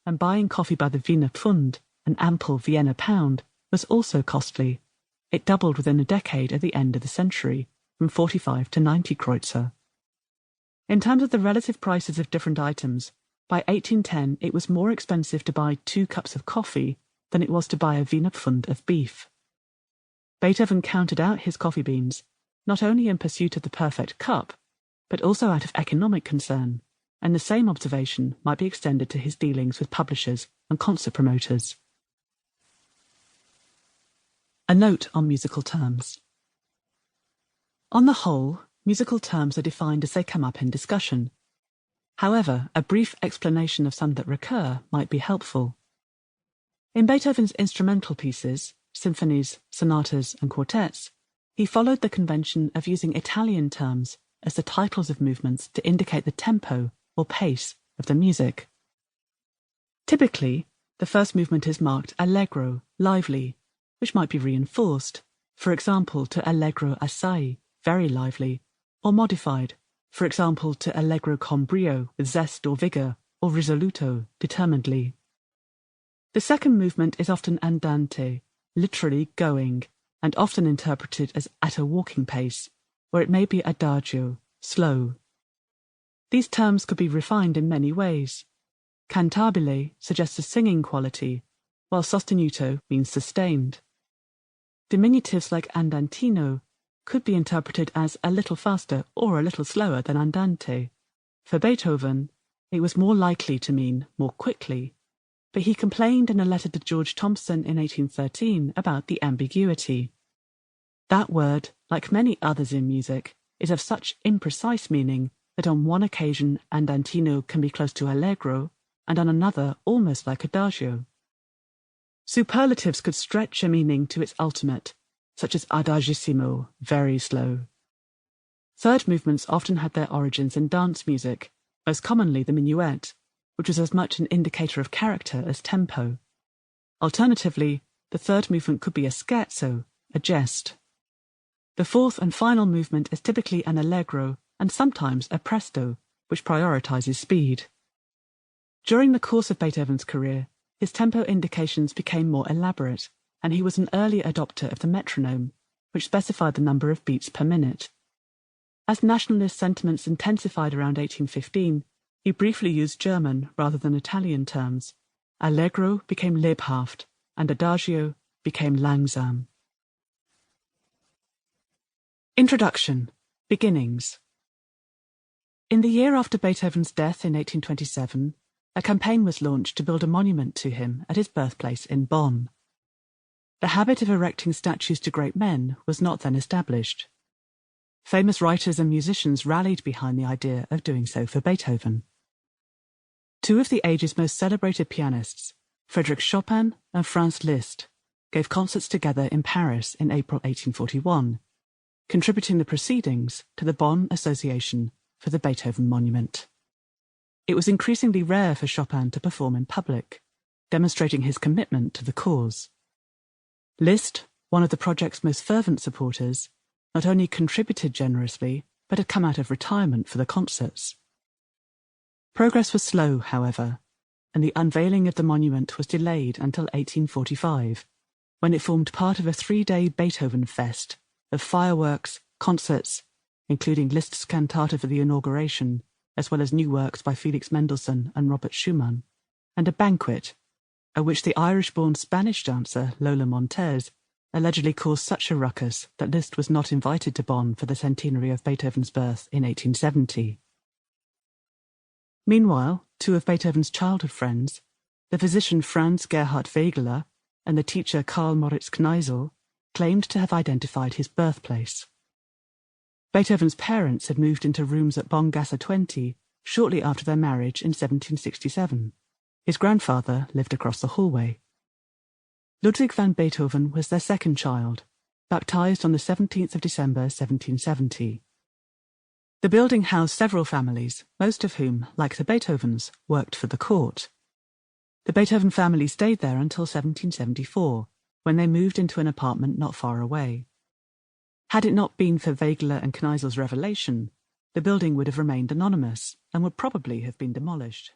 and buying coffee by the Wiener Pfund, an ample Vienna pound, was also costly. It doubled within a decade at the end of the century, from 45 to 90 Kreutzer. In terms of the relative prices of different items, by 1810 it was more expensive to buy 2 cups of coffee than it was to buy a Wiener Pfund of beef. Beethoven counted out his coffee beans, not only in pursuit of the perfect cup, but also out of economic concern, and the same observation might be extended to his dealings with publishers and concert promoters. A note on musical terms. On the whole, musical terms are defined as they come up in discussion. However, a brief explanation of some that recur might be helpful. In Beethoven's instrumental pieces, symphonies, sonatas, and quartets, he followed the convention of using Italian terms as the titles of movements to indicate the tempo or pace of the music. Typically, the first movement is marked allegro, lively, which might be reinforced, for example to allegro assai, very lively, or modified, for example to allegro con brio, with zest or vigour, or risoluto, determinedly. The second movement is often andante, literally going, and often interpreted as at a walking pace, or it may be adagio, slow. These terms could be refined in many ways. Cantabile suggests a singing quality, while sostenuto means sustained. Diminutives like andantino could be interpreted as a little faster or a little slower than andante. For Beethoven, it was more likely to mean more quickly, but he complained in a letter to George Thomson in 1813 about the ambiguity. That word, like many others in music, is of such imprecise meaning that on one occasion andantino can be close to allegro, and on another almost like adagio. Superlatives could stretch a meaning to its ultimate, such as adagissimo, very slow. Third movements often had their origins in dance music, most commonly the minuet, which was as much an indicator of character as tempo. Alternatively, the third movement could be a scherzo, a jest. The fourth and final movement is typically an allegro and sometimes a presto, which prioritizes speed. During the course of Beethoven's career, his tempo indications became more elaborate, and he was an early adopter of the metronome, which specified the number of beats per minute. As nationalist sentiments intensified around 1815, he briefly used German rather than Italian terms. Allegro became lebhaft, and adagio became langsam. Introduction. Beginnings. In the year after Beethoven's death in 1827, a campaign was launched to build a monument to him at his birthplace in Bonn. The habit of erecting statues to great men was not then established. Famous writers and musicians rallied behind the idea of doing so for Beethoven. 2 of the age's most celebrated pianists, Frédéric Chopin and Franz Liszt, gave concerts together in Paris in April 1841, contributing the proceedings to the Bonn Association for the Beethoven Monument. It was increasingly rare for Chopin to perform in public, demonstrating his commitment to the cause. Liszt, one of the project's most fervent supporters, not only contributed generously, but had come out of retirement for the concerts. Progress was slow, however, and the unveiling of the monument was delayed until 1845, when it formed part of a 3-day Beethoven Fest of fireworks, concerts, including Liszt's cantata for the inauguration, as well as new works by Felix Mendelssohn and Robert Schumann, and a banquet, at which the Irish-born Spanish dancer Lola Montez allegedly caused such a ruckus that Liszt was not invited to Bonn for the centenary of Beethoven's birth in 1870. Meanwhile, 2 of Beethoven's childhood friends, the physician Franz Gerhard Wegeler and the teacher Karl Moritz Kneisel, claimed to have identified his birthplace. Beethoven's parents had moved into rooms at Bongasse 20 shortly after their marriage in 1767. His grandfather lived across the hallway. Ludwig van Beethoven was their second child, baptized on the 17th of December 1770. The building housed several families, most of whom, like the Beethovens, worked for the court. The Beethoven family stayed there until 1774, when they moved into an apartment not far away. Had it not been for Wegeler and Kneisel's revelation, the building would have remained anonymous and would probably have been demolished.